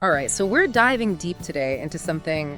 All right, so we're diving deep today into something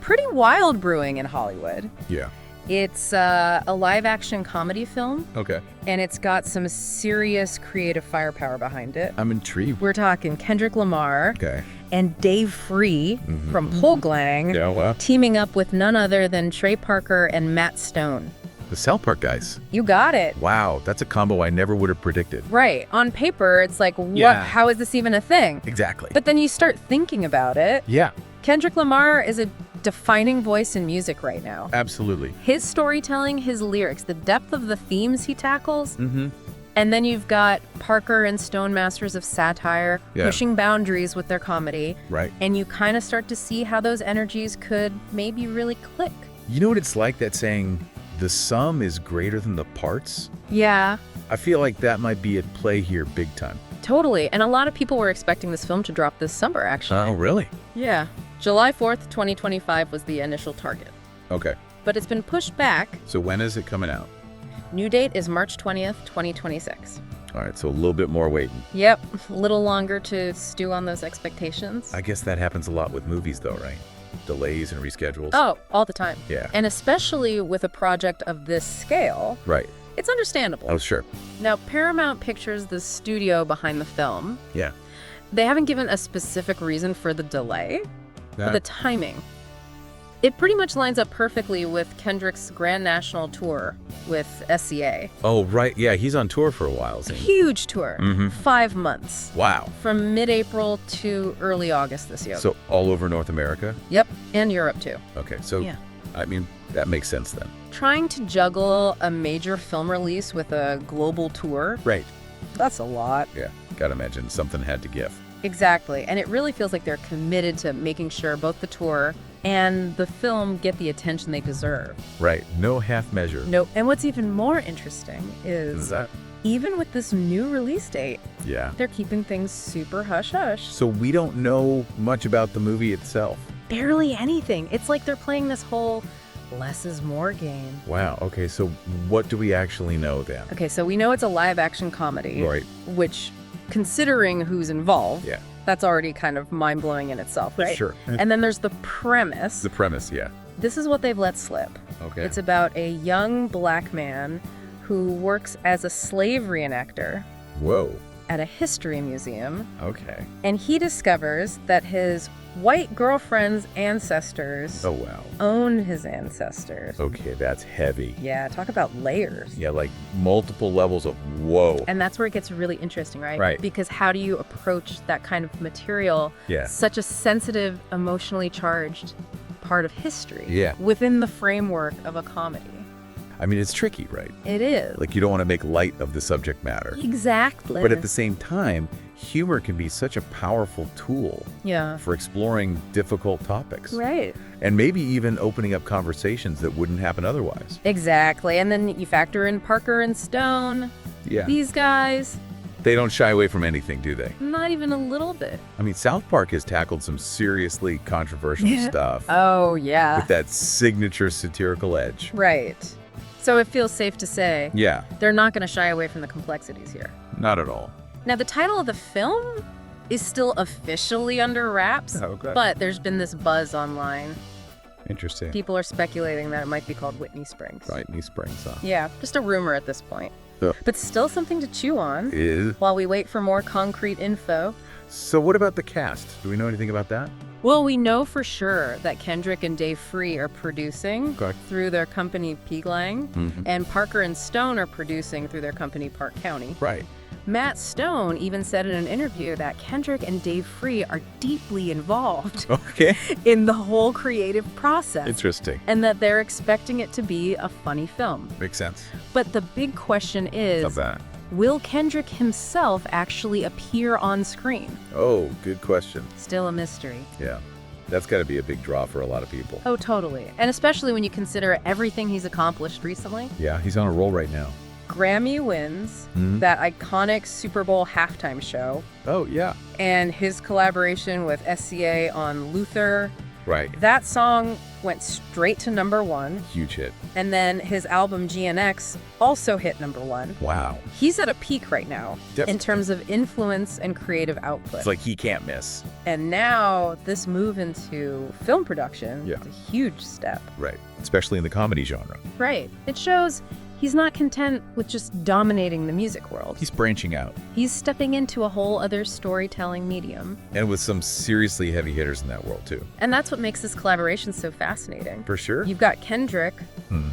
pretty wild brewing in Hollywood. Yeah. It's a live-action comedy film, Okay. and it's got some serious creative firepower behind it. I'm intrigued. We're talking Kendrick Lamar Okay. and Dave Free from Polglang Yeah, wow. teaming up with none other than Trey Parker and Matt Stone. The Celebr guys. You got it. Wow, that's a combo I never would have predicted. Right. On paper, it's like, what? Yeah. How is this even a thing? Exactly. But then you start thinking about it. Yeah, Kendrick Lamar is a defining voice in music right now. absolutely. His storytelling, his lyrics, the depth of the themes he tackles. Mm-hmm. And then you've got Parker and Stone, masters of satire, Yeah. pushing boundaries with their comedy. Right. And you kind of start to see how those energies could maybe really click. You know what it's like, that saying, the sum is greater than the parts? Yeah, I feel like that might be at play here big time. totally. And a lot of people were expecting this film to drop this summer, actually. Oh, really? Yeah. July 4th, 2025 was the initial target. Okay. But it's been pushed back. So when is it coming out? New date is March 20th, 2026. All right, so a little bit more waiting. Yep, a little longer to stew on those expectations. I guess that happens a lot with movies though, right? Delays and reschedules. Oh, all the time. Yeah. And especially with a project of this scale, Right. it's understandable. Oh, sure. Now, Paramount Pictures, the studio behind the film, Yeah. they haven't given a specific reason for the delay, but the timing. It pretty much lines up perfectly with Kendrick's Grand National Tour with SCA. Oh, right. Yeah, he's on tour for a while, isn't he? Huge tour, Mhm. 5 months, Wow. from mid-April to early August this year. So all over North America? Yep, and Europe too. Okay, so Yeah. I mean, that makes sense then. Trying to juggle a major film release with a global tour, Right. that's a lot. Yeah, gotta imagine something had to give. Exactly, and it really feels like they're committed to making sure both the tour and the film get the attention they deserve. Right, no half measure. No, and what's even more interesting Is is that? even with this new release date, Yeah. they're keeping things super hush-hush. So we don't know much about the movie itself. Barely anything. It's like they're playing this whole less is more game. Wow, okay, so what do we actually know then? Okay, so we know it's a live-action comedy, Right, which, considering who's involved, yeah. that's already kind of mind-blowing in itself, right? Sure. And then there's the premise. The premise, yeah. This is what they've let slip. Okay. It's about a young black man who works as a slave reenactor Whoa, at a history museum, okay. and he discovers that his white girlfriend's ancestors Oh, wow. own his ancestors. Okay, that's heavy. Yeah, talk about layers. Yeah, like multiple levels of whoa. And that's where it gets really interesting, right? Right. Because how do you approach that kind of material, Yeah. such a sensitive, emotionally charged part of history, Yeah. within the framework of a comedy? I mean, it's tricky, right? It is. Like, you don't want to make light of the subject matter. Exactly. But at the same time, humor can be such a powerful tool yeah. for exploring difficult topics. Right. And maybe even opening up conversations that wouldn't happen otherwise. Exactly. And then you factor in Parker and Stone. Yeah. These guys, They don't shy away from anything, do they? not even a little bit. I mean, South Park has tackled some seriously controversial stuff Oh, yeah. with that signature satirical edge. Right. So it feels safe to say Yeah, they're not going to shy away from the complexities here. not at all. Now, the title of the film is still officially under wraps, Okay. but there's been this buzz online. Interesting. People are speculating that it might be called Whitney Springs. Right, New Springs, huh? Yeah, just a rumor at this point. Yeah. But still something to chew on Is. while we wait for more concrete info. So what about the cast? Do we know anything about that? Well, we know for sure that Kendrick and Dave Free are producing Okay. through their company Polglang, Mhm. and Parker and Stone are producing through their company Park County. Right. Matt Stone even said in an interview that Kendrick and Dave Free are deeply involved Okay. in the whole creative process, Interesting. and that they're expecting it to be a funny film. Makes sense. But the big question is, Not bad. will Kendrick himself actually appear on screen? Oh, good question. Still a mystery. Yeah. That's got to be a big draw for a lot of people. Oh, totally. And especially when you consider everything he's accomplished recently. Yeah, he's on a roll right now. Grammy wins, Mhm. that iconic Super Bowl halftime show, Oh, yeah. and his collaboration with SCA on Luther, Right. That song went straight to #1. Huge hit. And then his album GNX also hit #1. Wow. He's at a peak right now Definitely. in terms of influence and creative output. It's like he can't miss. And now this move into film production is a huge step. Right. Especially in the comedy genre. Right. It shows he's not content with just dominating the music world. He's branching out. He's stepping into a whole other storytelling medium. And with some seriously heavy hitters in that world, too. And that's what makes this collaboration so fascinating. For sure. You've got Kendrick,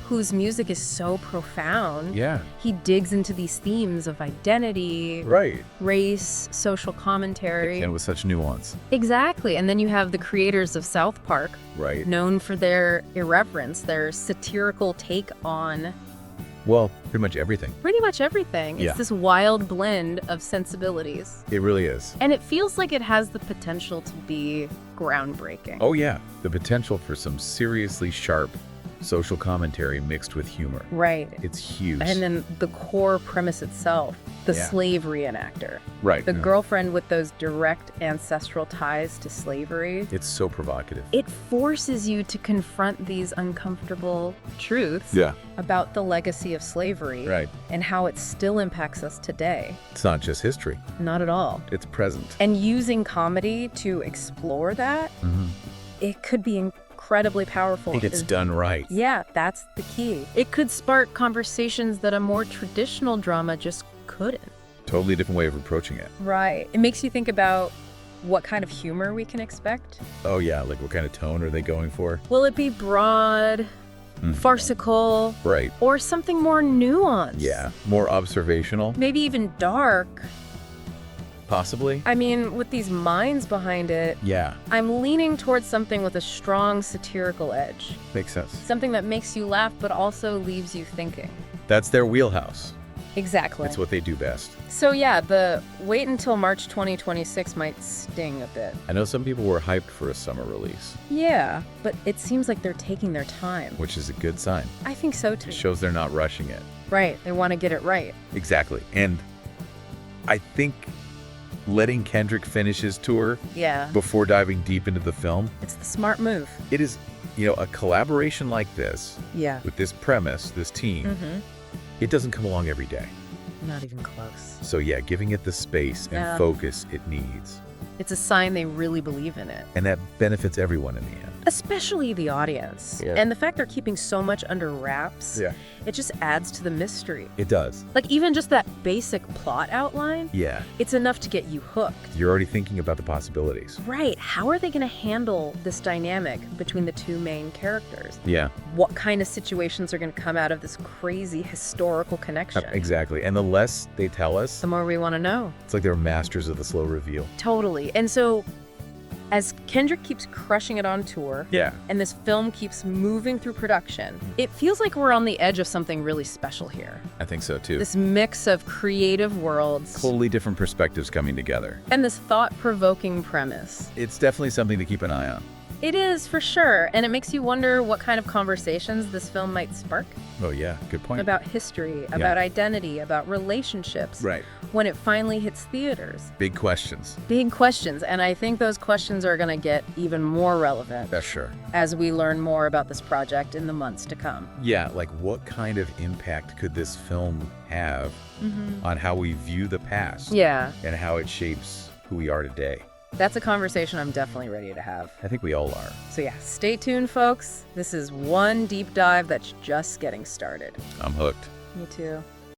whose music is so profound. Yeah. He digs into these themes of identity, Right. race, social commentary. And with such nuance. Exactly. And then you have the creators of South Park, Right. known for their irreverence, their satirical take on Well, pretty much everything. pretty much everything. Yeah. It's this wild blend of sensibilities. It really is. And it feels like it has the potential to be groundbreaking. Oh, yeah. The potential for some seriously sharp social commentary mixed with humor. Right. It's huge. And then the core premise itself, the slave reenactor. Right. The girlfriend with those direct ancestral ties to slavery. It's so provocative. It forces you to confront these uncomfortable truths about the legacy of slavery Right. and how it still impacts us today. It's not just history. Not at all. It's present. And using comedy to explore that, it could be incredibly powerful. If it's done right. Yeah, that's the key. It could spark conversations that a more traditional drama just couldn't. Totally different way of approaching it. Right. It makes you think about what kind of humor we can expect. Oh, yeah. Like, what kind of tone are they going for? Will it be broad, farcical, Right. or something more nuanced? Yeah. More observational, Maybe even dark. possibly. I mean, with these minds behind it, Yeah. I'm leaning towards something with a strong satirical edge. Makes sense. Something that makes you laugh but also leaves you thinking. That's their wheelhouse. Exactly. It's what they do best. So yeah, the wait until March 2026 might sting a bit. I know some people were hyped for a summer release, Yeah, but it seems like they're taking their time. which is a good sign. I think so too. It shows they're not rushing it. Right, they want to get it right. Exactly. And I think letting Kendrick finish his tour Yeah, before diving deep into the film, it's the smart move. it is, a collaboration like this, Yeah. with this premise, this team, it doesn't come along every day. Not even close. So yeah, giving it the space and focus it needs. It's a sign they really believe in it. And that benefits everyone in the end. Especially the audience. Yeah. And the fact they're keeping so much under wraps, it just adds to the mystery. It does. Like even just that basic plot outline, Yeah. it's enough to get you hooked. You're already thinking about the possibilities. Right, how are they going to handle this dynamic between the two main characters? Yeah. What kind of situations are going to come out of this crazy historical connection? Exactly. And the less they tell us, The more we want to know. it's like they're masters of the slow reveal. Totally. And so as Kendrick keeps crushing it on tour, Yeah. and this film keeps moving through production, it feels like we're on the edge of something really special here. I think so too. This mix of creative worlds Totally different perspectives coming together. and this thought-provoking premise. It's definitely something to keep an eye on. It is, for sure, and it makes you wonder what kind of conversations this film might spark Oh yeah, good point. about history, about identity, about relationships, Right. when it finally hits theaters. Big questions. Big questions, and I think those questions are going to get even more relevant That's sure. as we learn more about this project in the months to come. Yeah, like what kind of impact could this film have on how we view the past Yeah, and how it shapes who we are today? that's a conversation I'm definitely ready to have. I think we all are. So yeah, stay tuned, folks. This is one deep dive that's just getting started. I'm hooked. Me too.